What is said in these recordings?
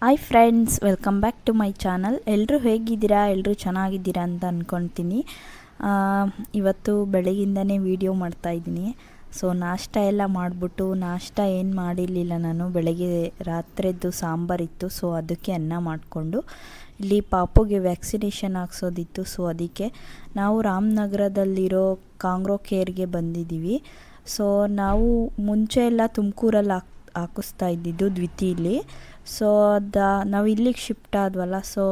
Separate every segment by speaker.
Speaker 1: Hi friends, welcome back to my channel. ಎಲ್ಲರೂ ಹೇಗಿದ್ದೀರಾ? ಎಲ್ಲರೂ ಚೆನ್ನಾಗಿದ್ದೀರಾ ಅಂತ ಅಂದ್ಕೊಳ್ತೀನಿ. ಇವತ್ತು ಬೆಳಗಿಂದನೇ ವೀಡಿಯೋ ಮಾಡ್ತಾಯಿದ್ದೀನಿ. ಸೊ ನಾಷ್ಟ ಎಲ್ಲ ಮಾಡಿಬಿಟ್ಟು, ನಾಷ್ಟ ಏನು ಮಾಡಿರಲಿಲ್ಲ ನಾನು. ಬೆಳಗ್ಗೆ ರಾತ್ರಿದ್ದು ಸಾಂಬಾರಿತ್ತು, ಸೊ ಅದಕ್ಕೆ ಅನ್ನ ಮಾಡಿಕೊಂಡು ಇಲ್ಲಿ ಪಾಪುಗೆ ವ್ಯಾಕ್ಸಿನೇಷನ್ ಹಾಕ್ಸೋದಿತ್ತು. ಸೊ ಅದಕ್ಕೆ ನಾವು ರಾಮನಗರದಲ್ಲಿರೋ ಕಾಂಗ್ರೋ ಕೇರ್ಗೆ ಬಂದಿದ್ದೀವಿ. ಸೊ ನಾವು ಮುಂಚೆ ಎಲ್ಲ ತುಮಕೂರಲ್ಲಿ ಹಾಕಿಸ್ತಾ ಇದ್ದಿದ್ದು ದ್ವಿತೀಯಲ್ಲಿ. ಸೊ ನಾವು ಇಲ್ಲಿಗೆ ಶಿಫ್ಟ್ ಆದ್ವಲ್ಲ, ಸೊ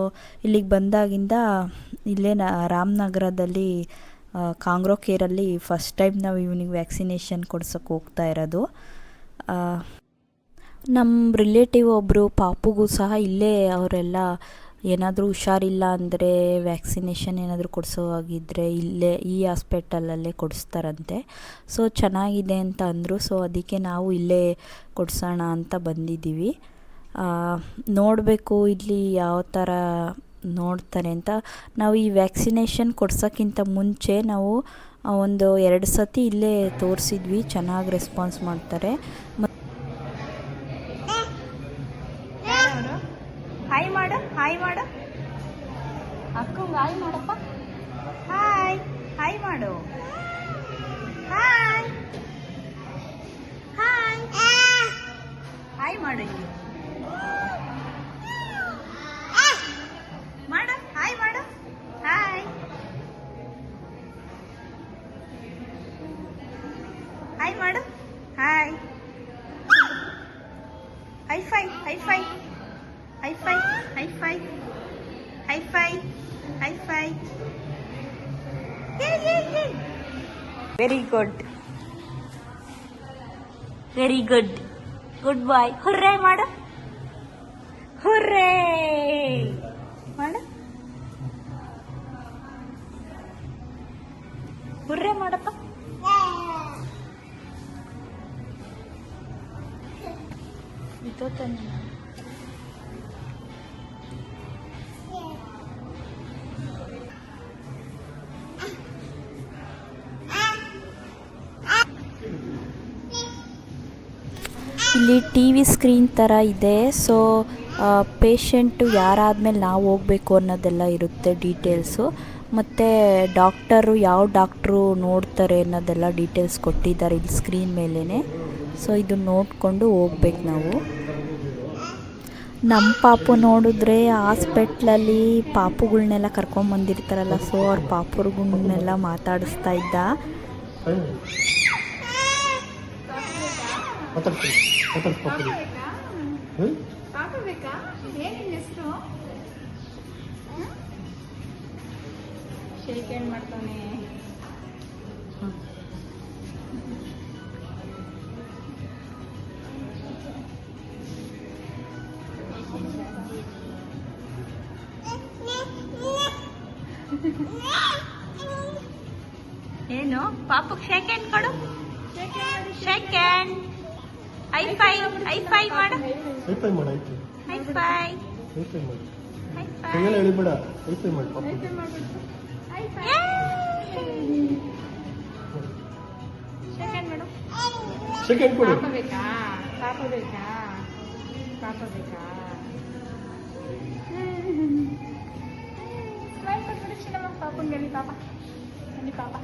Speaker 1: ಇಲ್ಲಿಗೆ ಬಂದಾಗಿಂದ ಇಲ್ಲೇ ರಾಮನಗರದಲ್ಲಿ ಕಾಂಗ್ರೋ ಕೇರಲ್ಲಿ ಫಸ್ಟ್ ಟೈಮ್ ನಾವು ಇವನಿಗೆ ವ್ಯಾಕ್ಸಿನೇಷನ್ ಕೊಡ್ಸೋಕ್ಕೆ ಹೋಗ್ತಾ ಇರೋದು. ನಮ್ಮ ರಿಲೇಟಿವ್ ಒಬ್ಬರು ಪಾಪುಗೂ ಸಹ ಇಲ್ಲೇ ಅವರೆಲ್ಲ ಏನಾದರೂ ಹುಷಾರಿಲ್ಲ ಅಂದರೆ ವ್ಯಾಕ್ಸಿನೇಷನ್ ಏನಾದರೂ ಕೊಡಿಸೋವಾಗಿದ್ದರೆ ಇಲ್ಲೇ ಈ ಹಾಸ್ಪಿಟಲಲ್ಲೇ ಕೊಡಿಸ್ತಾರಂತೆ. ಸೊ ಚೆನ್ನಾಗಿದೆ ಅಂತ ಅಂದರು. ಸೊ ಅದಕ್ಕೆ ನಾವು ಇಲ್ಲೇ ಕೊಡಿಸೋಣ ಅಂತ ಬಂದಿದ್ದೀವಿ. ನೋಡಬೇಕು ಇಲ್ಲಿ ಯಾವ ಥರ ನೋಡ್ತಾರೆ ಅಂತ. ನಾವು ಈ ವ್ಯಾಕ್ಸಿನೇಷನ್ ಕೊಡ್ಸೋಕ್ಕಿಂತ ಮುಂಚೆ ನಾವು ಒಂದು 2 ಸತಿ ಇಲ್ಲೇ ತೋರಿಸಿದ್ವಿ. ಚೆನ್ನಾಗಿ ರೆಸ್ಪಾನ್ಸ್ ಮಾಡ್ತಾರೆ.
Speaker 2: ಹಾಯ್ ಮಾಡು, ಹಾಯ್ ಮಾಡು ಅಕ್ಕಂಗೆ, ಹಾಯ್ ಮಾಡಪ್ಪ. ಹಾಯ್ ಹಾಯ್ ಮಾಡು. ಹಾಯ್ ಹಾಯ್ ಹಾಯ್ ಮಾಡು. ಇಲ್ಲಿ ಮಾಡು, ಹಾಯ್ ಮಾಡು. ಹಾಯ್ ಹಾಯ್ ಮಾಡು. Hi high five, high five, high five, high five, high five, high five. Very good, very good, good boy. Hurray ಮಾಡು, ಹುರ್ರೇ ಮಾಡು, ಹುರ್ರೇ ಮಾಡಪ್ಪ. ಇದು ತಾನೆ
Speaker 1: ಇಲ್ಲಿ ಟಿ ವಿ ಸ್ಕ್ರೀನ್ ಥರ ಇದೆ. ಸೊ ಪೇಷಂಟು ಯಾರಾದಮೇಲೆ ನಾವು ಹೋಗಬೇಕು ಅನ್ನೋದೆಲ್ಲ ಇರುತ್ತೆ ಡೀಟೇಲ್ಸು. ಮತ್ತು ಡಾಕ್ಟರು ಯಾವ ಡಾಕ್ಟ್ರು ನೋಡ್ತಾರೆ ಅನ್ನೋದೆಲ್ಲ ಡೀಟೇಲ್ಸ್ ಕೊಟ್ಟಿದ್ದಾರೆ ಇಲ್ಲಿ ಸ್ಕ್ರೀನ್ ಮೇಲೇ. ಸೊ ಇದು ನೋಡಿಕೊಂಡು ಹೋಗ್ಬೇಕು ನಾವು. ನಮ್ಮ ಪಾಪು ನೋಡಿದ್ರೆ ಹಾಸ್ಪಿಟ್ಲಲ್ಲಿ ಪಾಪುಗಳ್ನೆಲ್ಲ ಕರ್ಕೊಂಬಂದಿರ್ತಾರಲ್ಲ, ಸೊ ಅವ್ರ ಪಾಪುಗಳನ್ನೆಲ್ಲ ಮಾತಾಡಿಸ್ತಾ ಇದ್ದ.
Speaker 2: ಶೇಕ್ ಹ್ಯಾಂಡ್ ಮಾಡ್ತಾನೆ. ಏನು ಪಾಪಕ್ಕೆ ಶೇಕ್ ಹ್ಯಾಂಡ್ ಕೊಡು, shake hand. High five, high five ಮಾಡು, ಹೈ ಫೈ ಮಾಡು, ಹೈ ಫೈ, ಹೈ ಫೈ ಮಾಡು, ಹೈ ಫೈ. ಕೈಯಲ್ಲಿ ಎಳಿಬೇಡ, ಹೈ ಫೈ ಮಾಡು ಪಾಪ. ಹೈ ಫೈ, ಶೇಕ್ ಹ್ಯಾಂಡ್ ಮಾಡು. ಶೇಕ್ ಹ್ಯಾಂಡ್ ಕೊಡು. ಪಾಪ ಬೇಕಾ, ಪಾಪ ಬೇಕಾ, ಪಾಪ ಬೇಕಾ. ಸ್ಮೈಲ್ ಕೊಟ್ಬಿಡು ಚಿನ್ನಮ್ಮ ಪಾಪಂಗೆ. ಹೇಳಿ ಪಾಪ, ಹೇಳಿ ಪಾಪ.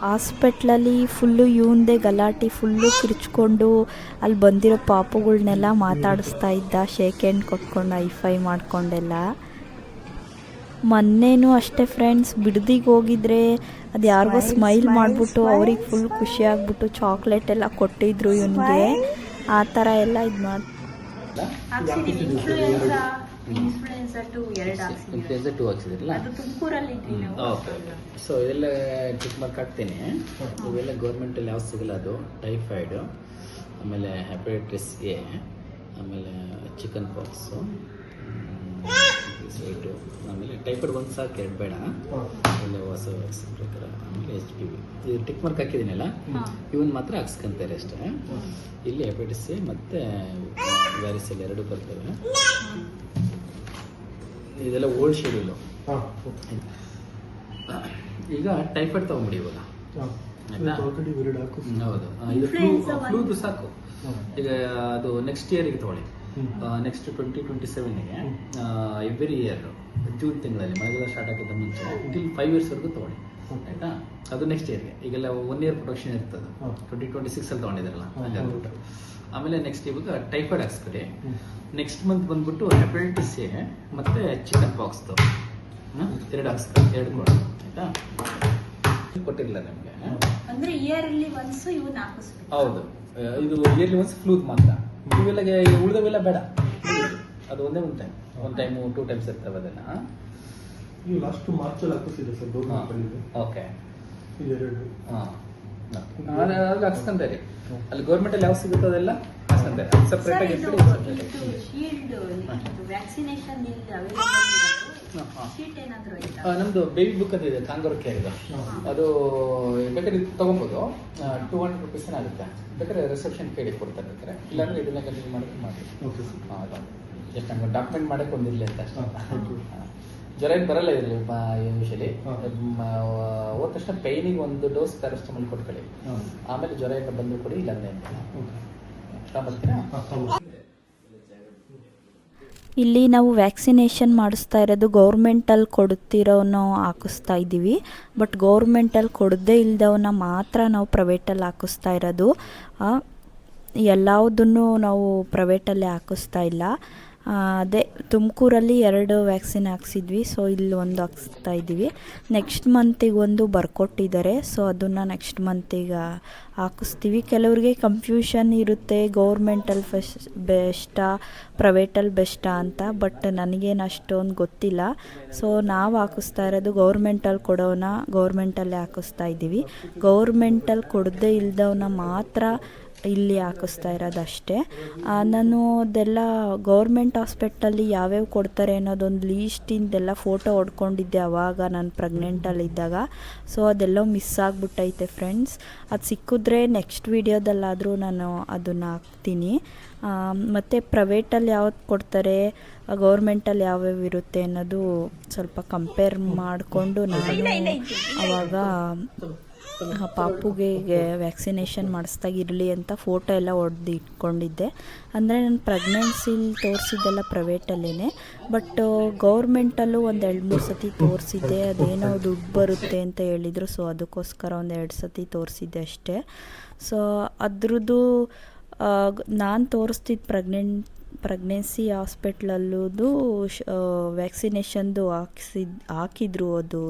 Speaker 1: ಹಾಸ್ಪಿಟ್ಲಲ್ಲಿ ಫುಲ್ಲು ಇವಂದೇ ಗಲಾಟೆ, ಫುಲ್ಲು ಕಿರ್ಚ್ಕೊಂಡು ಅಲ್ಲಿ ಬಂದಿರೋ ಪಾಪುಗಳ್ನೆಲ್ಲ ಮಾತಾಡಿಸ್ತಾ ಇದ್ದ, ಶೇಕ್ ಹ್ಯಾಂಡ್ ಕೊಟ್ಕೊಂಡು ಹೈ ಫೈ ಮಾಡ್ಕೊಂಡೆಲ್ಲ. ಮೊನ್ನೆನೂ ಅಷ್ಟೇ ಫ್ರೆಂಡ್ಸ್, ಬಿಡದಿಗೆ ಹೋಗಿದ್ರೆ ಅದು ಯಾರಿಗೋ ಸ್ಮೈಲ್ ಮಾಡಿಬಿಟ್ಟು ಅವ್ರಿಗೆ ಫುಲ್ ಖುಷಿ ಆಗ್ಬಿಟ್ಟು ಚಾಕ್ಲೇಟ್ ಎಲ್ಲ ಕೊಟ್ಟಿದ್ರು ಇವನಿಗೆ. ಆ ಥರ ಎಲ್ಲ ಇದು ಮಾಡಿ.
Speaker 2: ಇನ್ಫ್ಲೂಯೆನ್ಸಾ 2 ಹಾಕ್ಸಿದ್ರಲ್ಲ, ಅದು ತುಮಕೂರಲ್ಲಿ ಇದ್ವಿ ನಾವು.
Speaker 3: ಓಕೆ, ಸೊ ಇದೆಲ್ಲ ಟಿಕ್ ಮಾರ್ಕ್ ಹಾಕ್ತೀನಿ. ಇವೆಲ್ಲ ಗೌರ್ಮೆಂಟಲ್ಲಿ ಯಾವ್ದು ಸಿಗಲ್ಲ. ಅದು ಟೈಫಾಯ್ಡು, ಆಮೇಲೆ ಹೆಪಟೈಟಿಸ್ ಎ, ಆಮೇಲೆ ಚಿಕನ್ ಪಾಕ್ಸು, ಸ್ವೀಟು, ಆಮೇಲೆ ಟೈಫಾಯ್ಡ್ ಒಂದು ಸಾಕು, 2 ಬೇಡ. ಎಲ್ಲ ಹೊಸ ಪ್ರಕಾರ. ಆಮೇಲೆ HPV ಇದು ಟಿಕ್ ಮಾರ್ಕ್ ಹಾಕಿದ್ದೀನಲ್ಲ, ಇವನ್ ಮಾತ್ರ ಹಾಕ್ಸ್ಕೊಂತಾರೆ ಅಷ್ಟೇ. ಇಲ್ಲಿ ಹೆಪಟೈಟಿಸ್ ಎ ಮತ್ತು ವ್ಯಾರಿಸೆಲ್ 2 ಬರ್ತವೆ. ಇದೆಲ್ಲ ಓಲ್ಡ್ ಶೆಡ್ಯೂಲು.
Speaker 4: ಹಾಂ
Speaker 3: ಈಗ ಟೈಫಾಯ್ಡ್ ತಗೊಂಬಿಡಿ ಇವಾಗ. ಆಯ್ತಾ?
Speaker 4: ಆಲ್ರೆಡಿ ಎರಡು ಹಾಕೋದು.
Speaker 3: ಹೌದು, ಇದು ಫ್ಲೂದು ಸಾಕು. ಈಗ ಅದು ನೆಕ್ಸ್ಟ್ ಇಯರಿಗೆ ತಗೊಳ್ಳಿ. ನೆಕ್ಸ್ಟ್ 2027ಗೆ ಎವ್ರಿ ಇಯರ್ ಜೂನ್ ತಿಂಗಳಲ್ಲಿ ಮಳೆಗಾಲ ಸ್ಟಾರ್ಟ್ ಆಗಿದ್ದ ಮುಂಚೆ ಟಿಲ್ 5 yearsವರೆಗೂ ತಗೊಳ್ಳಿ. ಆಯ್ತಾ? ಅದು ನೆಕ್ಸ್ಟ್ ಇಯರ್ಗೆ. ಈಗೆಲ್ಲ 1 year ಪ್ರೊಟೆಕ್ಷನ್ ಇರ್ತದೆ. 2026 ತಗೊಂಡಿದ್ದಾರಲ್ಲ ಹಂಗಾಗ್ಬಿಟ್ಟು. ಆಮೇಲೆ ನೆಕ್ಸ್ಟ್ ಇವಾಗ ಟೈಫಾಯ್ಡ್ ಹಾಕ್ಸ್ಬಿಡಿ. ನೆಕ್ಸ್ಟ್ ಮಂತ್ ಬಂದ್ಬಿಟ್ಟು ಹೆಪಟೈಟಿಸ್ ಎ ಮತ್ತೆ ಚಿಕನ್ ಪಾಕ್ಸ್ ಎರಡು ಹಾಕ್ಸ್ತಾರೆ, 2 ಕೊಡ. ಆಯ್ತಾ? ಕೊಟ್ಟಿರಲಿಲ್ಲ ನಿಮಗೆ.
Speaker 2: ಅಂದ್ರೆ ಇಯರ್ಲಿ ಒನ್ಸ್ ಇವನ್ನ ಹಾಕಿಸ್ಬೇಕು.
Speaker 3: ಹೌದು, ಇದು ಇಯರ್ಲಿ ಒನ್ಸ್ ಫ್ಲೂದ್ ಮಾತ್ರ. ಇವೆಲ್ಲ ಉಳಿದವೆಲ್ಲ ಬೇಡ. ಅದು ಒಂದೇ ಒಂದು ಟೈಮ್ 2 times ಇರ್ತವೆ ಅದನ್ನ.
Speaker 4: ನೀವು ಲಾಸ್ಟ್ ಮಾರ್ಚಲ್ಲಿ ಹಾಕಿಸಿದೆ ಸರ್ ಗೌರ್ಮೆಂಟ್.
Speaker 3: ಓಕೆ,
Speaker 4: ಇದೆರಡು.
Speaker 3: ಅದು ಹಾಕ್ಸ್ಕೊಂತಾರೆ. ಅಲ್ಲಿ ಗೌರ್ಮೆಂಟ್ ಅಲ್ಲಿ ಯಾವ ಸಿಗುತ್ತೋ ಅದೆಲ್ಲ ಹಾಕ್ಸ್ಕೊಂತಾರೆ. ಸಪ್ರೇಟ್ ಆಗಿ
Speaker 2: ಶೀಲ್ಡ್ ವ್ಯಾಕ್ಸಿನೇಷನ್ ಶೀಟ್ ಏನಾದರೂ
Speaker 3: ನಮ್ದು ಬೇಬಿ ಬುಕ್ ಅಂತ ಇದೆ, ಕಾಂಗರೂ ಕೇರ್ ಇದು. ಅದು ಬೇಕಾದ್ರೆ ಇದು ತಗೊಬೋದು. 200 rupees ಆಗುತ್ತೆ. ಬೇಕಾದ್ರೆ ರಿಸೆಪ್ಷನ್ ಕೇಳಿ ಕೊಡ್ತಾರೆ. ಬೇಕಾದ್ರೆ ಇಲ್ಲಾಂದ್ರೆ ಇದನ್ನ ಕಂಟಿನ್ಯೂ ಮಾಡಿ.
Speaker 4: Okay sir.
Speaker 3: ಜಸ್ಟ್ ನಮ್ಗೆ ಡಾಕ್ಯುಮೆಂಟ್ ಮಾಡಕ್ಕೆ ಒಂದಿರಲಿ ಅಂತ ಅಷ್ಟೇ. ಜ್ವರ ಏನು ಬರಲ್ಲ ಇದರಲ್ಲಿ ಯೂಶಲಿ. ಹೋದ ತಕ್ಷಣ ಪೈನಿಗೆ 1 dose ಪ್ಯಾರಾಸಿಟಮಾಲ್ ಕೊಟ್ಕೊಳ್ಳಿ. ಆಮೇಲೆ ಜ್ವರ ಎಲ್ಲ ಬಂದು ಕೊಡಿ, ಇಲ್ಲಾಂದ್ರೆ
Speaker 1: ಇಲ್ಲಿ ನಾವು ವ್ಯಾಕ್ಸಿನೇಷನ್ ಮಾಡಿಸ್ತಾ ಇರೋದು ಗೌರ್ಮೆಂಟಲ್ಲಿ ಕೊಡುತ್ತಿರೋನು ಹಾಕಿಸ್ತಾ ಇದ್ದೀವಿ. ಬಟ್ ಗೌರ್ಮೆಂಟಲ್ಲಿ ಕೊಡದೇ ಇಲ್ದವನ್ನ ಮಾತ್ರ ನಾವು ಪ್ರೈವೇಟಲ್ಲಿ ಹಾಕಿಸ್ತಾ ಇರೋದು. ಎಲ್ಲದನ್ನು ನಾವು ಪ್ರೈವೇಟಲ್ಲೇ ಹಾಕಿಸ್ತಾ ಇಲ್ಲ. ಅದೇ ತುಮಕೂರಲ್ಲಿ 2 ವ್ಯಾಕ್ಸಿನ್ ಹಾಕ್ಸಿದ್ವಿ. ಸೊ ಇಲ್ಲಿ 1 ಹಾಕ್ಸ್ತಾ ಇದ್ದೀವಿ. ನೆಕ್ಸ್ಟ್ ಮಂತಿಗೆ 1 ಬರ್ಕೊಟ್ಟಿದ್ದಾರೆ. ಸೊ ಅದನ್ನು ನೆಕ್ಸ್ಟ್ ಮಂತಿಗೆ ಹಾಕಿಸ್ತೀವಿ. ಕೆಲವ್ರಿಗೆ ಕನ್ಫ್ಯೂಷನ್ ಇರುತ್ತೆ, ಗೌರ್ಮೆಂಟಲ್ಲಿ ಬೆಸ್ಟಾ ಪ್ರೈವೇಟಲ್ಲಿ ಬೆಸ್ಟಾ ಅಂತ. ಬಟ್ ನನಗೇನು ಅಷ್ಟೊಂದು ಗೊತ್ತಿಲ್ಲ. ಸೊ ನಾವು ಹಾಕಿಸ್ತಾ ಇರೋದು ಗೌರ್ಮೆಂಟಲ್ಲಿ ಕೊಡೋನ ಗೌರ್ಮೆಂಟಲ್ಲೇ ಹಾಕಿಸ್ತಾ ಇದ್ದೀವಿ. ಗೌರ್ಮೆಂಟಲ್ಲಿ ಕೊಡದೇ ಇಲ್ದವನ್ನ ಮಾತ್ರ ಇಲ್ಲಿ ಹಾಕಿಸ್ತಾ ಇರೋದು ಅಷ್ಟೇ. ನಾನು ಅದೆಲ್ಲ ಗೌರ್ಮೆಂಟ್ ಹಾಸ್ಪಿಟಲ್ಲಿ ಯಾವ್ಯಾವ ಕೊಡ್ತಾರೆ ಅನ್ನೋದೊಂದು ಲೀಸ್ಟಿಂದೆಲ್ಲ ಫೋಟೋ ಹೊಡ್ಕೊಂಡಿದ್ದೆ ಆವಾಗ ನಾನು ಪ್ರೆಗ್ನೆಂಟಲ್ಲಿದ್ದಾಗ. ಸೊ ಅದೆಲ್ಲ ಮಿಸ್ ಆಗಿಬಿಟ್ಟೈತೆ ಫ್ರೆಂಡ್ಸ್. ಅದು ಸಿಕ್ಕಿದ್ರೆ ನೆಕ್ಸ್ಟ್ ವೀಡಿಯೋದಲ್ಲಾದರೂ ನಾನು ಅದನ್ನು ಹಾಕ್ತೀನಿ. ಮತ್ತು ಪ್ರೈವೇಟಲ್ಲಿ ಯಾವ್ದು ಕೊಡ್ತಾರೆ, ಗೌರ್ಮೆಂಟಲ್ಲಿ ಯಾವ್ಯಾವ ಇರುತ್ತೆ ಅನ್ನೋದು ಸ್ವಲ್ಪ ಕಂಪೇರ್ ಮಾಡಿಕೊಂಡು ನಾನು ಆವಾಗ ಪಾಪುಗೆ ವ್ಯಾಕ್ಸಿನೇಷನ್ ಮಾಡಿಸ್ದಾಗಿರಲಿ ಅಂತ ಫೋಟೋ ಎಲ್ಲ ಹೊಡೆದು ಇಟ್ಕೊಂಡಿದ್ದೆ. ಅಂದರೆ ನಾನು ಪ್ರೆಗ್ನೆನ್ಸಿಲಿ ತೋರಿಸಿದ್ದೆಲ್ಲ ಪ್ರೈವೇಟಲ್ಲೇ. ಬಟ್ ಗೌರ್ಮೆಂಟಲ್ಲೂ 1-2-3 ಸತಿ ತೋರಿಸಿದ್ದೆ. ಅದೇನೋ ದುಡ್ಡು ಬರುತ್ತೆ ಅಂತ ಹೇಳಿದರು. ಸೊ ಅದಕ್ಕೋಸ್ಕರ 1-2 ಸತಿ ತೋರಿಸಿದ್ದೆ ಅಷ್ಟೇ. ಸೊ ಅದ್ರದ್ದು ನಾನು ತೋರಿಸ್ತಿದ್ದು ಪ್ರೆಗ್ನೆನ್ಸಿ ಹಾಸ್ಪಿಟ್ಲಲ್ಲೂ ವ್ಯಾಕ್ಸಿನೇಷನ್ದು ಹಾಕಿದ್ರು ಅದು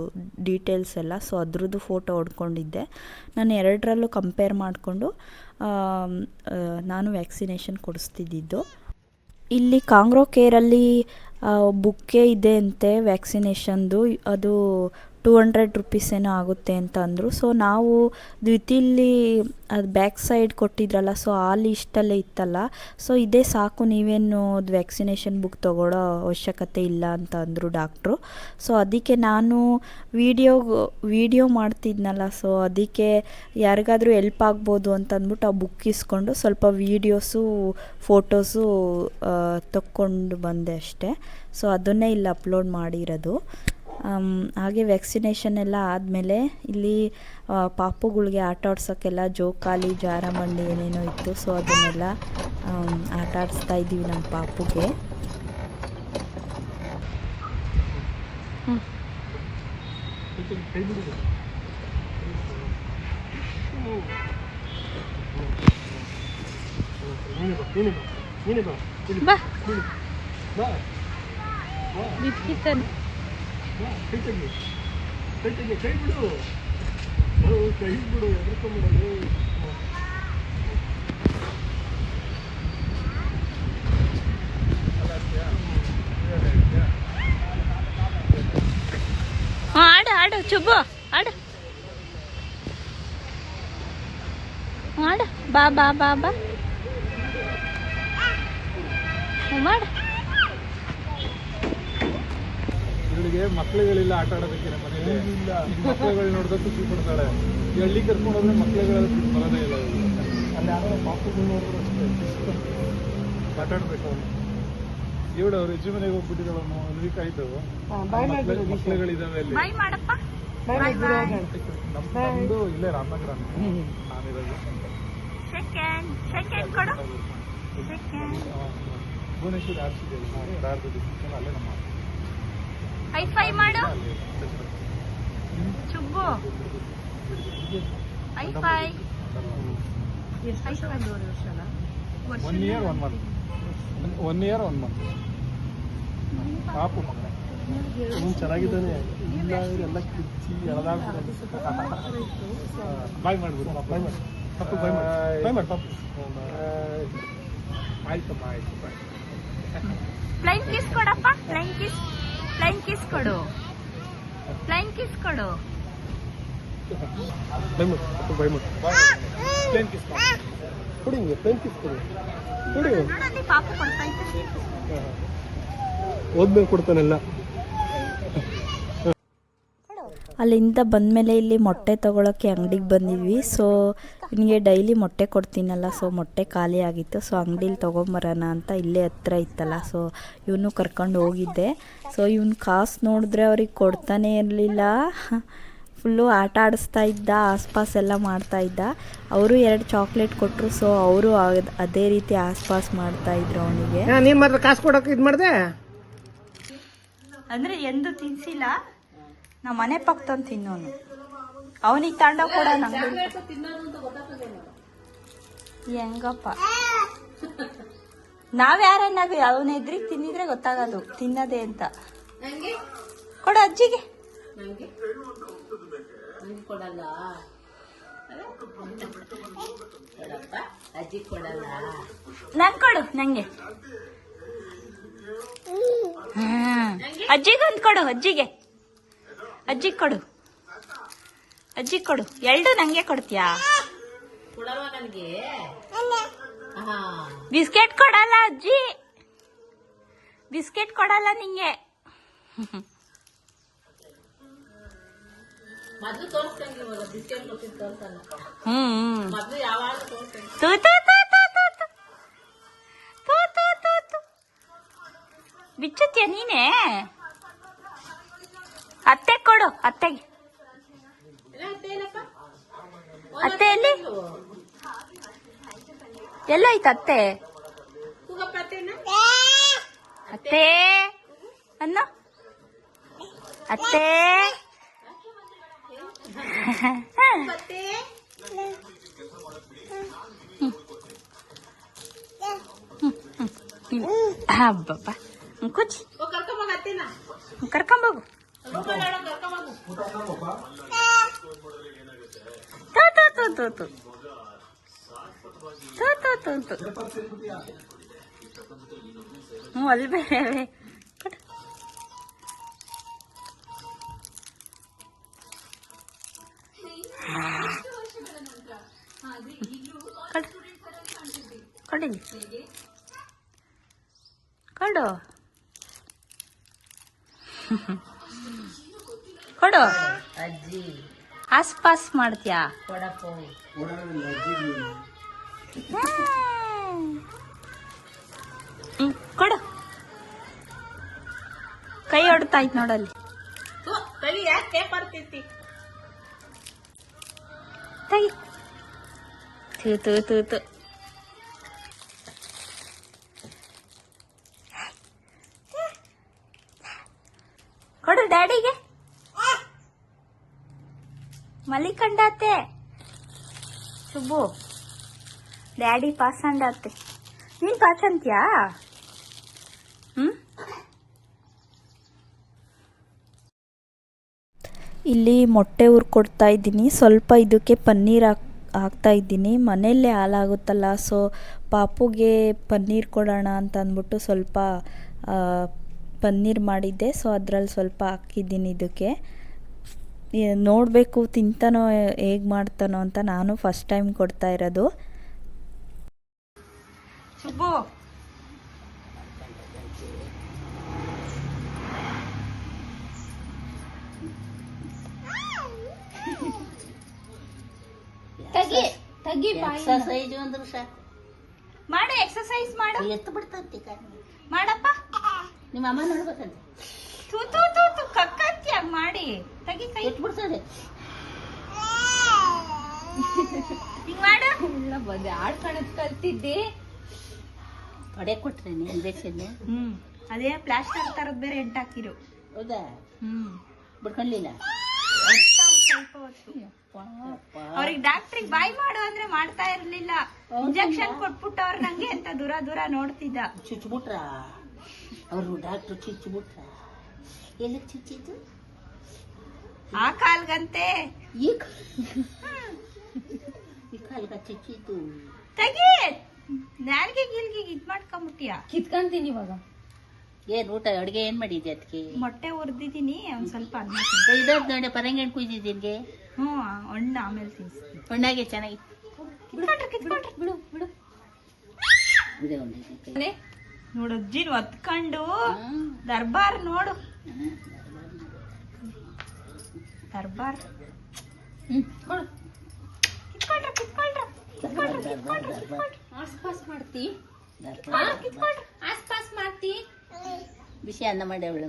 Speaker 1: ಡೀಟೇಲ್ಸ್ ಎಲ್ಲ. ಸೊ ಅದ್ರದ್ದು ಫೋಟೋ ಹೊಡ್ಕೊಂಡಿದ್ದೆ. ನಾನು 2ರಲ್ಲೂ ಕಂಪೇರ್ ಮಾಡಿಕೊಂಡು ನಾನು ವ್ಯಾಕ್ಸಿನೇಷನ್ ಕೊಡಿಸ್ತಿದ್ದಿದ್ದು. ಇಲ್ಲಿ ಕಾಂಗ್ರೋ ಕೇರಲ್ಲಿ ಬುಕ್ಕೇ ಇದೆ ಅಂತೆ ವ್ಯಾಕ್ಸಿನೇಷನ್ದು. ಅದು 200 rupees ಏನೋ ಆಗುತ್ತೆ ಅಂತ ಅಂದರು. ಸೊ ನಾವು ದ್ವಿತೀಯಲ್ಲಿ ಅದು ಬ್ಯಾಕ್ ಸೈಡ್ ಕೊಟ್ಟಿದ್ರಲ್ಲ, ಸೊ ಆ ಲೀಸ್ಟಲ್ಲೇ ಇತ್ತಲ್ಲ. ಸೊ ಇದೇ ಸಾಕು, ನೀವೇನು ವ್ಯಾಕ್ಸಿನೇಷನ್ ಬುಕ್ ತೊಗೊಳ್ಳೋ ಅವಶ್ಯಕತೆ ಇಲ್ಲ ಅಂತ ಅಂದರು ಡಾಕ್ಟ್ರು. ಸೊ ಅದಕ್ಕೆ ನಾನು ವಿಡಿಯೋ ಮಾಡ್ತಿದ್ನಲ್ಲ, ಸೊ ಅದಕ್ಕೆ ಯಾರಿಗಾದರೂ ಎಲ್ಪ್ ಆಗ್ಬೋದು ಅಂತ ಅಂದ್ಬಿಟ್ಟು ಆ ಬುಕ್ ಇಸ್ಕೊಂಡು ಸ್ವಲ್ಪ ವೀಡಿಯೋಸು ಫೋಟೋಸು ತಕ್ಕೊಂಡು ಬಂದೆ ಅಷ್ಟೇ. ಸೊ ಅದನ್ನೇ ಇಲ್ಲಿ ಅಪ್ಲೋಡ್ ಮಾಡಿರೋದು. ಹಾಗೆ ವ್ಯಾಕ್ಸಿನೇಷನ್ ಎಲ್ಲ ಆದಮೇಲೆ ಇಲ್ಲಿ ಪಾಪುಗಳಿಗೆ ಆಟ ಆಡ್ಸೋಕ್ಕೆಲ್ಲ ಜೋಕಾಲಿ ಜಾರಬಂಡಿ ಏನೇನೋ ಇತ್ತು. ಸೊ ಅದನ್ನೆಲ್ಲ ಆಟ ಆಡಿಸ್ತಾ ಇದ್ದೀವಿ ನಮ್ಮ ಪಾಪುಗೆ.
Speaker 4: ಕೈ ಬಿಡು, ಎದ್ರಕೊಂಡ್ಬಿಡಲು.
Speaker 2: ಆಡು ಚುಬ್ಬು ಆಡು ಮಾಡು. ಬಾ ಬಾ ಬಾ ಬಾ ಮಾಡು.
Speaker 4: ಇವಳಿಗೆ ಮಕ್ಳುಗಳಿಲ್ಲ ಆಟ ಆಡೋದಕ್ಕೆ ಮನೇಲಿ ಇಲ್ಲ. ಮಕ್ಳುಗಳು ನೋಡಿದ್ರೆ ಖುಷಿ ಪಡ್ತಾಳೆ. ಈ ಹಳ್ಳಿ ಕರ್ಕೊಂಡು ಹೋದ್ರೆ ಮಕ್ಳುಗಳೆಲ್ಲ ಬರೋದೇ ಇಲ್ಲ. ಅಲ್ಲಿ ಯಾರೋ ಪಾಪಗಳು ನೋಡಿದ್ರು ಅಷ್ಟೇ ಆಟ ಆಡ್ಬೇಕು ಅವನು. ಇವಳು ಅವ್ರ ಅಜ್ಜಿ ಮನೆಗೆ ಹೋಗ್ಬಿಟ್ಟಿದ್ದಾಳೆ ಅಲ್ಲಿ ಕಾಯ್ತು ಮಕ್ಳುಗಳಿದಾವೆ ಅಲ್ಲಿ.
Speaker 2: ಬಾಯ್ ಮಾಡಪ್ಪ.
Speaker 4: ನಮ್ದು ಇಲ್ಲೇ ರಾಮನಗರ ನಾನಿರೋದು.
Speaker 2: ಸೆಕೆಂಡ್ ಕೊಡು. ಸೆಕೆಂಡ್.
Speaker 4: ಭುವನೇಶ್ವರಿ ಆರ್ಸಿದೆ ಅಲ್ಲೇ ನಮ್ಮ
Speaker 2: ಹೈ ಫೈ ಮಾಡು Chubbu. High five.
Speaker 4: 1 year 1 month. 1 year 1 month. ಪಾಪು ಮಗನೇ ಚೆನ್ನಾಗಿದ್ದಾನೆ. ಇಲ್ಲ ಎಲ್ಲ ಕಿಚ್ಚಿ ಎಳೆದಾಗ್ಬಿಟ್ಟು ಬಾಯ್ ಮಾಡ್ಬೋದು. ಬಾಯ್ ಮಾಡಿ ತಪ್ಪು ಬಾಯ್ ಮಾಡಿ ಬಾಯ್ ಮಾಡಿ ತಪ್ಪು. ಆಯ್ತಮ್ಮ ಆಯ್ತು ಬಾಯ್.
Speaker 2: ಫ್ಲೈಂಗ್ ಕಿಸ್ ಕೊಡಪ್ಪ. Flying kiss. ಫ್ಲೈಂಗ್ ಕಿಸ್ ಕೊಡು. ಫ್ಲೈಂಗ್ ಕಿಸ್ ಕೊಡು.
Speaker 4: ಬಾಯ್ ಮಾಡಿ ತಪ್ಪು ಬಾಯ್ ಮಾಡಿ. ಪ್ಲೇನ್ ಕಿಸ್ ಕೊಡಿ. ಹಿಂಗೆ ಪ್ಲೇನ್ ಕಿಸ್ ಕೊಡಿ ಕೊಡಿ.
Speaker 2: ನೋಡಲ್ಲಿ ಪಾಪು ಕೊಡ್ತಾ ಇದ್ದೆ.
Speaker 4: ಹೋದ್ಮೇಲೆ ಕೊಡ್ತಾನೆಲ್ಲ.
Speaker 1: ಅಲ್ಲಿಂದ ಬಂದಮೇಲೆ ಇಲ್ಲಿ ಮೊಟ್ಟೆ ತೊಗೊಳಕ್ಕೆ ಅಂಗಡಿಗೆ ಬಂದಿದ್ವಿ. ಸೊ ಇವನಿಗೆ ಡೈಲಿ ಮೊಟ್ಟೆ ಕೊಡ್ತೀನಲ್ಲ, ಸೊ ಮೊಟ್ಟೆ ಖಾಲಿ ಆಗಿತ್ತು. ಸೊ ಅಂಗಡೀಲಿ ತೊಗೊಂಬರೋಣ ಅಂತ ಇಲ್ಲೇ ಹತ್ರ ಇತ್ತಲ್ಲ, ಸೊ ಇವನು ಕರ್ಕೊಂಡು ಹೋಗಿದ್ದೆ. ಸೊ ಇವನು ಕಾಸು ನೋಡಿದ್ರೆ ಅವ್ರಿಗೆ ಕೊಡ್ತಾನೆ ಇರಲಿಲ್ಲ. ಫುಲ್ಲು ಆಟ ಆಡಿಸ್ತಾ ಇದ್ದ, ಆಸ್ಪಾಸ್ ಎಲ್ಲ ಮಾಡ್ತಾ ಇದ್ದ. ಅವರು 2 ಚಾಕ್ಲೇಟ್ ಕೊಟ್ಟರು. ಸೊ ಅವರು ಅದೇ ರೀತಿ ಆಸ್ಪಾಸ್ ಮಾಡ್ತಾಯಿದ್ರು ಅವನಿಗೆ.
Speaker 5: ನೀನು ಮಾತ್ರ ಕಾಸು ಕೊಡೋಕೆ ಇದು ಮಾಡಿದೆ
Speaker 2: ಅಂದ್ರೆ ಎಂದು ತಿನ್ಸಿಲ್ಲ. ನಾ ಮನೆ ಪಕ್ಕದವ್ನು ತಿನ್ನೋನು. ಅವನಿಗೆ ತಾಂಡ ಕೊಡ. ಹೆಂಗಪ್ಪ ನಾವ್ಯಾರನ್ನಾಗ ಅವನ ಎದ್ರಿಗೆ ತಿನ್ನಿದ್ರೆ ಗೊತ್ತಾಗೋದು ತಿನ್ನದೆ ಅಂತ. ಕೊಡ ಅಜ್ಜಿಗೆ. ನಂಗೆ ಕೊಡು. ನಂಗೆ ಅಜ್ಜಿಗೊಂದು ಕೊಡು. ಅಜ್ಜಿಗೆ ಕೊಡು. ಅಜ್ಜಿಗೆ ಕೊಡು. 2 ನಂಗೆ ಕೊಡ್ತೀಯಾ? ಬಿಸ್ಕೆಟ್ ಕೊಡಲ್ಲ ಅಜ್ಜಿ. ಬಿಸ್ಕೆಟ್ ಕೊಡಲ್ಲ ನಿಂಗೆ. ಬಿಚ್ಚತ್ಯ ನೀನೆ. ಅತ್ತೆ ಕೊಡು. ಅತ್ತೆಗೆ. ಅತ್ತೆ ಎಲ್ಲಿ? ಎಲ್ಲೋಯ್ತು ಅತ್ತೆ? ಅತ್ತೆ ಅನ್ನ. ಅತ್ತೆ ಹಬ್ಬಪ್ಪ ಕುಚ್ ಕರ್ಕೊಂಬೋಗು. ಅಲ್ಲಿ ಬೇರೆ ಕೊಡಿ. ಕೊಡು. ಕೊಡು. ಆಸ್ಪಾಸ್ ಮಾಡ್ತೀಯಾ? ಕೊಡು. ಕೈ ಹೊಡ್ತಾ ಇತ್ತು ನೋಡಲ್ಲಿ. ತೆಗಿ. ತೂ ಕೊಡು ಡ್ಯಾಡಿಗೆ. ಮಲಿಕಂಡಾತೆ ಸುಬ್ಬು. ಡ್ಯಾಡಿ ಪಾಸ್ ಅಂಡಾತೆ. ನೀನ್ ಪಾಸ್ ಅಂತ್ಯಾ?
Speaker 1: ಇಲ್ಲಿ ಮೊಟ್ಟೆ ಹುರ್ಕೊಡ್ತಾ ಇದ್ದೀನಿ. ಸ್ವಲ್ಪ ಇದಕ್ಕೆ ಪನ್ನೀರ್ ಹಾಕ್ತಾ ಇದ್ದೀನಿ. ಮನೆಯಲ್ಲೇ ಹಾಲಾಗುತ್ತಲ್ಲ, ಸೊ ಪಾಪುಗೆ ಪನ್ನೀರ್ ಕೊಡೋಣ ಅಂತ ಅಂದ್ಬಿಟ್ಟು ಸ್ವಲ್ಪ ಪನ್ನೀರ್ ಮಾಡಿದ್ದೆ. ಸೊ ಅದರಲ್ಲಿ ಸ್ವಲ್ಪ ಹಾಕಿದ್ದೀನಿ ಇದಕ್ಕೆ. ನೋಡಬೇಕು ತಿಂತಾನೋ ಹೇಗೆ ಮಾಡ್ತಾನೋ ಅಂತ. ನಾನು ಫಸ್ಟ್ ಟೈಮ್ ಕೊಡ್ತಾ ಇರೋದು.
Speaker 2: ಸುಬ್ಬು ತಗಿ ತಗಿ. ಎಕ್ಸರ್ಸೈಜ್ ಮಾಡು. ಎಕ್ಸರ್ಸೈಜ್ ಮಾಡು. ಮಾಡಪ್ಪ.
Speaker 6: ನಿಮ್ಮ ಅಮ್ಮ ನೋಡ್ಬೇಕಂತ
Speaker 2: ತೂ ತೂ ತೂ ತೂ ಕಕ್ಕತ್ಯ ಮಾಡಿ ತೆಗಿ ಕೈ
Speaker 6: ಎಟ್ಬಿಡ್ತಾರೆ
Speaker 2: ಹಿಂಗ್ ಮಾಡು.
Speaker 7: ಇಲ್ಲ ಬಂದೆ ಆಡ್ಕೊಳದ್ ಕಲ್ತಿದ್ದೆ.
Speaker 6: ಹೊಡೆ ಕೊಟ್ರೇನೆ ಇಂಜೆಕ್ಷನ್.
Speaker 2: ಅದೇ ಪ್ಲಾಸ್ಟರ್ ತರದ್ ಬೇರೆ ಎಂಟಾಕಿರು.
Speaker 6: ಹೌದಾ? ಬಿಡ್ಕೊಂಡ್ಲಿಲ್ಲ
Speaker 2: ಸ್ವಲ್ಪ ಹೊತ್ತು ಅವ್ರಿಗೆ ಡಾಕ್ಟ್ರಿಗೆ ಬಾಯ್ ಮಾಡು ಅಂದ್ರೆ ಮಾಡ್ತಾ ಇರ್ಲಿಲ್ಲ. ಇಂಜೆಕ್ಷನ್ ಕೊಟ್ಬಿಟ್ಟು ಅವ್ರ ನಂಗೆ ಅಂತ ದೂರ ದೂರ ನೋಡ್ತಿದ್ದ.
Speaker 6: ಚುಚ್ಬಿಟ್ರ ಅವರು ಡಾಕ್ಟ್ರು ಚುಚ್ಬಿಟ್ರ? ಎಲ್ಲ ಚುಚ್ಚಿದ್ದು?
Speaker 2: ಆ ಕಾಲ್ಗಂತೆ
Speaker 6: ಈ ಕಾಲ್ಗ ಚುಚ್ಚಿದ್ದು.
Speaker 2: ತೆಗಿ ನಾಲ್ಗೆ ಗಿಲ್ಗೆ ಇದ್ ಮಾಡ್ಕೊಂಬಿಟ್ಟಿಯ.
Speaker 7: ಕಿತ್ಕೊಂತೀನಿ ಇವಾಗ.
Speaker 6: ಏನ್ ಊಟ ಅಡ್ಗೆ ಏನ್ ಮಾಡಿದ್ದೆ ಅದಕ್ಕೆ?
Speaker 2: ಮೊಟ್ಟೆ ಹುರ್ದಿದೀನಿ ಒಂದ್ ಸ್ವಲ್ಪ ಅನ್ನ
Speaker 6: ಇದಾದ್ ನೋಡಿ ಪರಂಗಿಣ್ ಕುಯ್ದಿದ್ದೀನಿ.
Speaker 2: ಹಣ್ಣು ಆಮೇಲೆ ತಿನ್ಸ್ತೀನಿ.
Speaker 6: ಹಣ್ಣಾಗೆ ಚೆನ್ನಾಗಿ
Speaker 2: ಕಿತ್ಕೊಂಡ್ರೆ ಬಿಡು ಬಿಡು.
Speaker 6: ಇದೆ ಒಂದು
Speaker 2: ನೋಡು ಅಜ್ಜಿನ ಒತ್ಕೊಂಡು ದರ್ಬಾರ್ ನೋಡು. ದರ್ಬಾರ್
Speaker 7: ಕೊಡು. ಆಸ್ಪಾಸ್ ಮಾಡ್ತಿ ಆಸ್ಪಾಸ್ ಮಾಡ್ತಿ.
Speaker 6: ಬಿಸಿ ಅನ್ನ ಮಾಡಿ ಅವಳು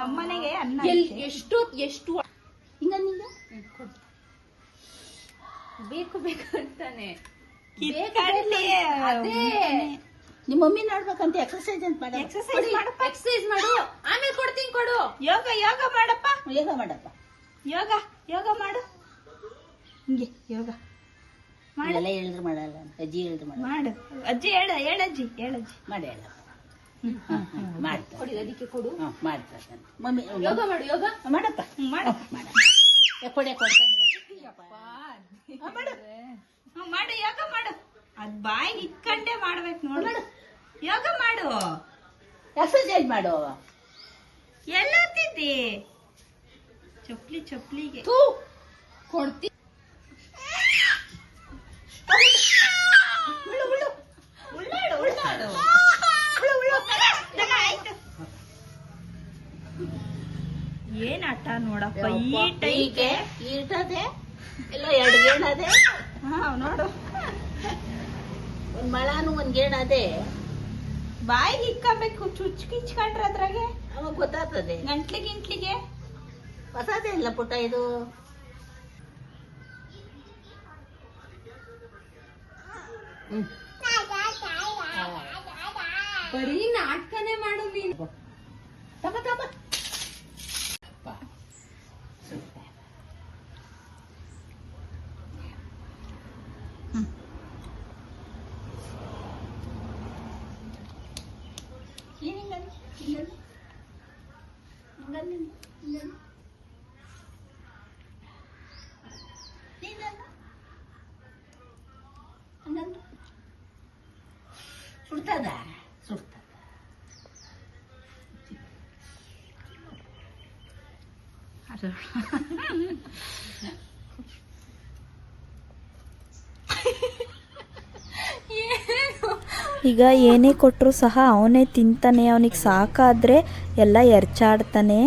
Speaker 2: ನಮ್ಮನೆಗೆ ಅನ್ನ
Speaker 7: ಎಷ್ಟು
Speaker 6: ಹಿಂಗ ನಿಂಗ
Speaker 7: ಬೇಕು ಬೇಕು ಅಂತಾನೆ.
Speaker 2: ಅದೇ
Speaker 6: ನಿಮ್ಮ ಮಮ್ಮಿ ನೋಡ್ಬೇಕಂತ ಎಕ್ಸರ್ಸೈಜ್ ಅಂತ ಮಾಡ.
Speaker 2: ಎಕ್ಸರ್ಸೈಸ್ ಮಾಡಪ್ಪ.
Speaker 7: ಎಕ್ಸರ್ಸೈಸ್ ಮಾಡು ಆಮೇಲೆ ಕೊಡ್ತೀನಿ ಕೊಡು.
Speaker 2: ಯೋಗ ಯೋಗ ಮಾಡಪ್ಪ.
Speaker 6: ಯೋಗ ಮಾಡಪ್ಪ.
Speaker 2: ಯೋಗ ಯೋಗ ಮಾಡು. ಹಿಂಗೆ ಯೋಗ
Speaker 6: ಎಲ್ಲ ಹೇಳಿದ್ರು ಮಾಡಲ್ಲ ಅಜ್ಜಿ ಹೇಳಿದ್ರು ಮಾಡಲ್ಲ.
Speaker 2: ಮಾಡು ಅಜ್ಜಿ ಹೇಳಜ್ಜಿ ಹೇಳಜ್ಜಿ
Speaker 6: ಮಾಡಿ ಹೇಳ ಮಾಡ್ತಾರೆ.
Speaker 7: ಕೊಡಿ ಅದಕ್ಕೆ ಕೊಡು.
Speaker 6: ಮಾಡ್ತಾರೆ ಮಮ್ಮಿ
Speaker 7: ಯೋಗ ಮಾಡು ಯೋಗ
Speaker 6: ಮಾಡಪ್ಪ.
Speaker 2: ಮಾಡಪ್ಪ.
Speaker 6: ಮಾಡ ಕೊಡೆ ಕೊಡ್ತಾನೆ.
Speaker 2: ಮಾಡು ಯೋಗ ಮಾಡು. ಅದ್ ಬಾಯಿ ಇಟ್ಕೊಂಡೇ ಮಾಡ್ಬೇಕು ನೋಡು. ಯೋಗ ಮಾಡು.
Speaker 6: ಎಕ್ಸರ್ಸೈಜ್ ಮಾಡು.
Speaker 2: ಎಲ್ಲೋತಿದ್ದಿ ಚಪ್ಲಿಗೆ
Speaker 7: ಕೊಡ್ತಿ.
Speaker 2: ಏನ್ ಆಟ ನೋಡಪ್ಪ ಈ ಟೈಗೆ
Speaker 6: ಈಟದೆ ಎಲ್ಲ ಎರಡು ಗೇಣದೆ.
Speaker 2: ನೋಡು
Speaker 6: ಒಂದ್ ಮಳಾನು ಒಂದ್ ಗೇಣದೆ.
Speaker 2: ಬಾಯಿಗೆ ಇಕ್ಕೋಬೇಕು. ಕಿಚ್ಕೊಂಡ್ರೆ ಅದ್ರಾಗೆ
Speaker 6: ಅವಾಗ ಗೊತ್ತಾಗ್ತದೆ.
Speaker 2: ಗಂಟ್ಲಿಗೆ
Speaker 6: ಗೊತ್ತಾದೆ ಇಲ್ಲ ಪುಟ್ಟ ಇದು.
Speaker 7: ಬರೀ ನಾಟಕನೇ ಮಾಡು ನೀನು.
Speaker 6: ತಮ್ಮ ತಮ್ಮ ಸುಡ್ತದ ಸುಡ್ತದ.
Speaker 1: ಈಗ ಏನೇ ಕೊಟ್ಟರು ಸಹ ಅವನೇ ತಿಂತಾನೆ. ಅವನಿಗೆ ಸಾಕಾದರೆ ಎಲ್ಲ ಎರಚಾಡ್ತಾನೆ,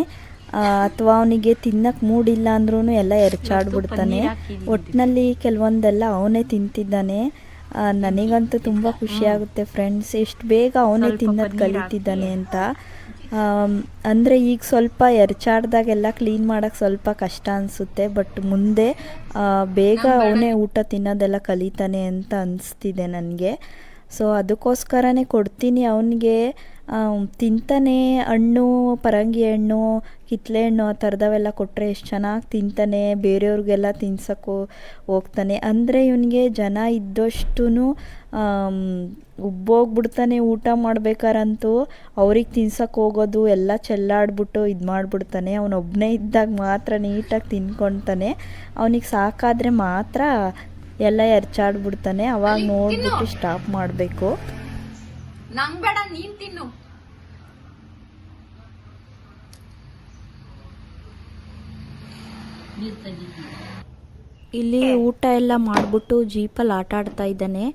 Speaker 1: ಅಥವಾ ಅವನಿಗೆ ತಿನ್ನಕ್ಕೆ ಮೂಡಿಲ್ಲ ಅಂದ್ರೂ ಎಲ್ಲ ಎರಚಾಡ್ಬಿಡ್ತಾನೆ. ಒಟ್ಟಿನಲ್ಲಿ ಕೆಲವೊಂದೆಲ್ಲ ಅವನೇ ತಿಂತಿದ್ದಾನೆ. ನನಗಂತೂ ತುಂಬ ಖುಷಿಯಾಗುತ್ತೆ ಫ್ರೆಂಡ್ಸ್, ಎಷ್ಟು ಬೇಗ ಅವನೇ ತಿನ್ನೋದು ಕಲಿತಿದ್ದಾನೆ ಅಂತ. ಅಂದರೆ ಈಗ ಸ್ವಲ್ಪ ಎರಚಾಡ್ದಾಗೆಲ್ಲ ಕ್ಲೀನ್ ಮಾಡೋಕ್ಕೆ ಸ್ವಲ್ಪ ಕಷ್ಟ ಅನಿಸುತ್ತೆ, ಬಟ್ ಮುಂದೆ ಬೇಗ ಅವನೇ ಊಟ ತಿನ್ನೋದೆಲ್ಲ ಕಲಿತಾನೆ ಅಂತ ಅನಿಸ್ತಿದೆ ನನಗೆ. ಸೊ ಅದಕ್ಕೋಸ್ಕರನೇ ಕೊಡ್ತೀನಿ ಅವನಿಗೆ. ತಿಂತಾನೆ. ಹಣ್ಣು, ಪರಂಗಿ ಹಣ್ಣು, ಕಿತ್ತಳೆ ಹಣ್ಣು ಆ ಥರದವೆಲ್ಲ ಕೊಟ್ಟರೆ ಎಷ್ಟು ಚೆನ್ನಾಗಿ ತಿಂತಾನೆ. ಬೇರೆಯವ್ರಿಗೆಲ್ಲ ತಿನ್ಸೋಕ್ಕೂ ಹೋಗ್ತಾನೆ. ಅಂದರೆ ಇವನಿಗೆ ಜನ ಇದ್ದಷ್ಟು ಉಬ್ಬೋಗ್ಬಿಡ್ತಾನೆ. ಊಟ ಮಾಡ್ಬೇಕಾರಂತೂ ಅವ್ರಿಗೆ ತಿನ್ಸಕ್ಕೆ ಹೋಗೋದು ಎಲ್ಲ ಚೆಲ್ಲಾಡ್ಬಿಟ್ಟು ಇದು ಮಾಡಿಬಿಡ್ತಾನೆ. ಅವನೊಬ್ಬನೇ ಇದ್ದಾಗ ಮಾತ್ರ ನೀಟಾಗಿ ತಿನ್ಕೊತಾನೆ. ಅವನಿಗೆ ಸಾಕಾದರೆ ಮಾತ್ರ ಎಲ್ಲ ಎರಚಾಡ್ಬಿಡ್ತಾನೆ. ಅವಾಗ ನೋಡ್ಬಿಟ್ಟು ಸ್ಟಾಪ್ ಮಾಡಬೇಕು.
Speaker 7: ನಂಗ್ ಬೇಡ ನೀನ್ ತಿನ್ನು.
Speaker 1: ಇಲ್ಲಿ ಊಟ ಎಲ್ಲ ಮಾಡಿಬಿಟ್ಟು ಜೀಪಲ್ಲಿ ಆಟ ಆಡ್ತಾ ಇದ್ದಾನೆ.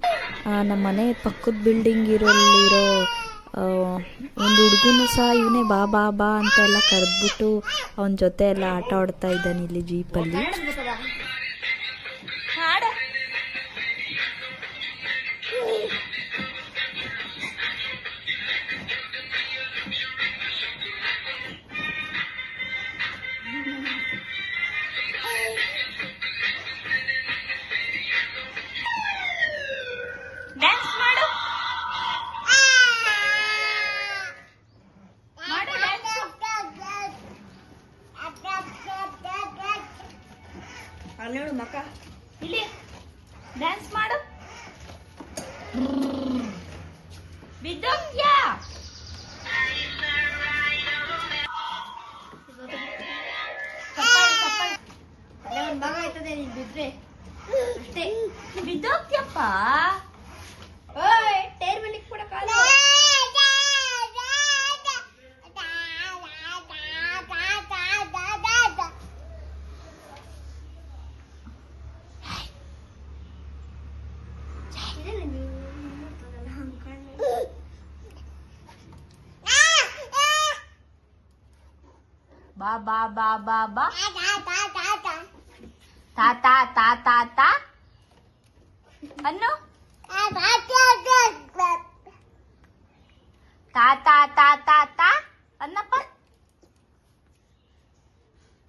Speaker 1: ನಮ್ಮ ಮನೆ ಪಕ್ಕದ ಬಿಲ್ಡಿಂಗ್ ಇರೋ ಒಂದು ಹುಡುಗನೂ ಸಹ ಇವನೇ ಬಾ ಬಾ ಬಾ ಅಂತೆಲ್ಲ ಕರೆದ್ಬಿಟ್ಟು ಅವನ ಜೊತೆ ಎಲ್ಲ ಆಟ ಆಡ್ತಾ ಇದ್ದಾನೆ ಇಲ್ಲಿ ಜೀಪಲ್ಲಿ.
Speaker 2: ಅಲ್ಲೋಡು ಮಕ್ಕ ಇಲ್ಲಿ ಡ್ಯಾನ್ಸ್ ಮಾಡು ಬಿದ್ದೋಗ್ಯಾ ಒಂದು ಭಾಗ ಆಯ್ತದೆ ನೀನ್ ಬಿದ್ರೆ ಅಷ್ಟೇ ಬಿದ್ದೋಗ್ಯಪ್ಪ ಓಯ್ ಟೈರ್ ಮೇಲೆ ಕೊಡಕ್ಕಾಗಲ್ಲ ಬಾ ಬಾ ಬಾ ಬಾ ಬಾ ತಾ ತಾ ತಾ ತಾ ತಾ ಅನ್ನು ತಾ ತಾ ತಾ ತಾ ತಾ ಅನ್ನಪ್ಪ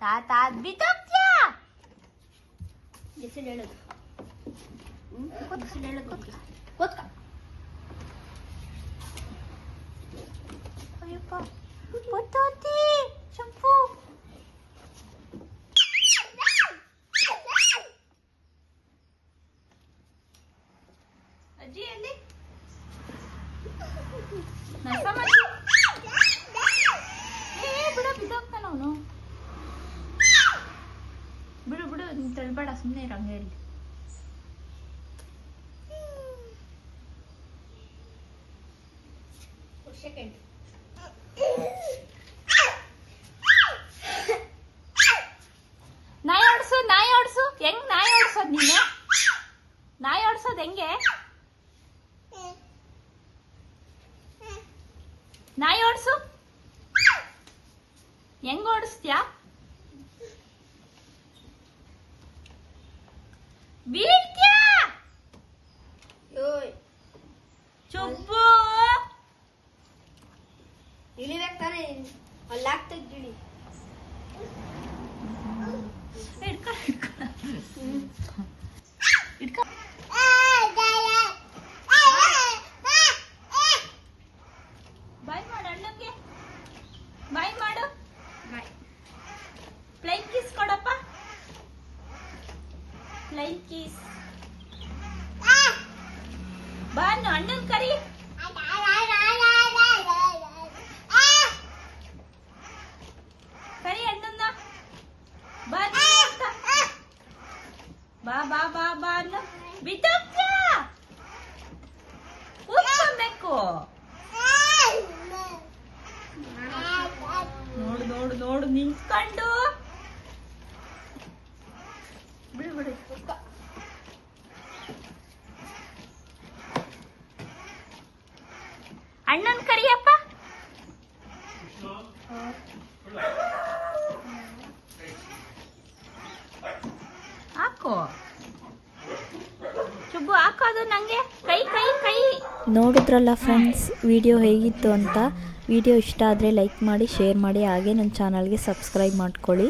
Speaker 2: ತಾ ತಾ ಬಿದ್ದೋಗ್ತ್ಯಾ ಹೆಸರು ಹೇಳೋದು ಹೆಸರು ಹೇಳೋದು ಕೂತ್ಕ ಅಯ್ಯಪ್ಪ ಗೊತ್ತಾತಿ ಚಂಪು ಅಜ್ಜಿ ಅಲ್ಲಿ ಬಿಡು ಬಿದ್ದೋಗ್ತಾನ ಅವನು ಬಿಡು ಬಿಡು ನೀನ್ ತಳ್ಬೇಡ ಸುಮ್ಮನೆ ಇರಂಗೆ ಹೇಳಿ ಸೆಕೆಂಡ್ ನಾಯಿ ಓಡಿಸು ಹೆಂಗ್ ನಾಯಿ ಓಡಿಸೋದ್ ನೀನು ನಾಯಿ ಓಡಿಸೋದ್ ಹೆಂಗೆ ನಾಯಿ ಓಡಿಸು ಹೆಂಗ್ ಓಡಿಸ್ತ್ಯಾ ಬೀಳ್ತ್ಯಾ ಚುಬ್ಬು ಇಳಿಬೇಕು ತಾನೆ ಅಲ್ಲಾಗ್ತಾ ಇದ್ದೀಳಿ ಇಟ್ಕೊ ಇಟ್ಕೊ ಬಾಯ್ ಮಾಡು ಅಣ್ಣಂಗೆ ಬಾಯ್ ಮಾಡು ಫ್ಲೈಂಗ್ ಕಿಸ್ ಕೊಡಪ್ಪ ಫ್ಲೈಂಗ್ ಕಿಸ್ ಬಾ ಅಣ್ಣನ್ ಕರಿ ಕರಿ ಅಣ್ಣನ್ನ ಬಾ ಬಾ ಬಾ ಬಾ ಬಾ ಅನ್ನ ಬಿದ್ದೋಗ್ತ್ಯಾ ಕೂತ್ಕೊಬೇಕು ನೋಡು ನೋಡು ನೋಡು ನಿಂತ್ಕೊಂಡು ಬಿಡು ಬಿಡು ಅಣ್ಣನ್ ಕರಿಯಪ್ಪ ಹಾಕೋ ಚುಬ್ಬು ಹಾಕೋದು ನಂಗೆ ಕೈ ಕೈ ಕೈ
Speaker 1: ನೋಡಿದ್ರಲ್ಲ ಫ್ರೆಂಡ್ಸ್, ವಿಡಿಯೋ ಹೇಗಿತ್ತು ಅಂತ. ವಿಡಿಯೋ ಇಷ್ಟ ಆದರೆ ಲೈಕ್ ಮಾಡಿ, ಶೇರ್ ಮಾಡಿ, ಹಾಗೆ ನನ್ನ ಚಾನಲ್ಗೆ ಸಬ್ಸ್ಕ್ರೈಬ್ ಮಾಡ್ಕೊಳ್ಳಿ.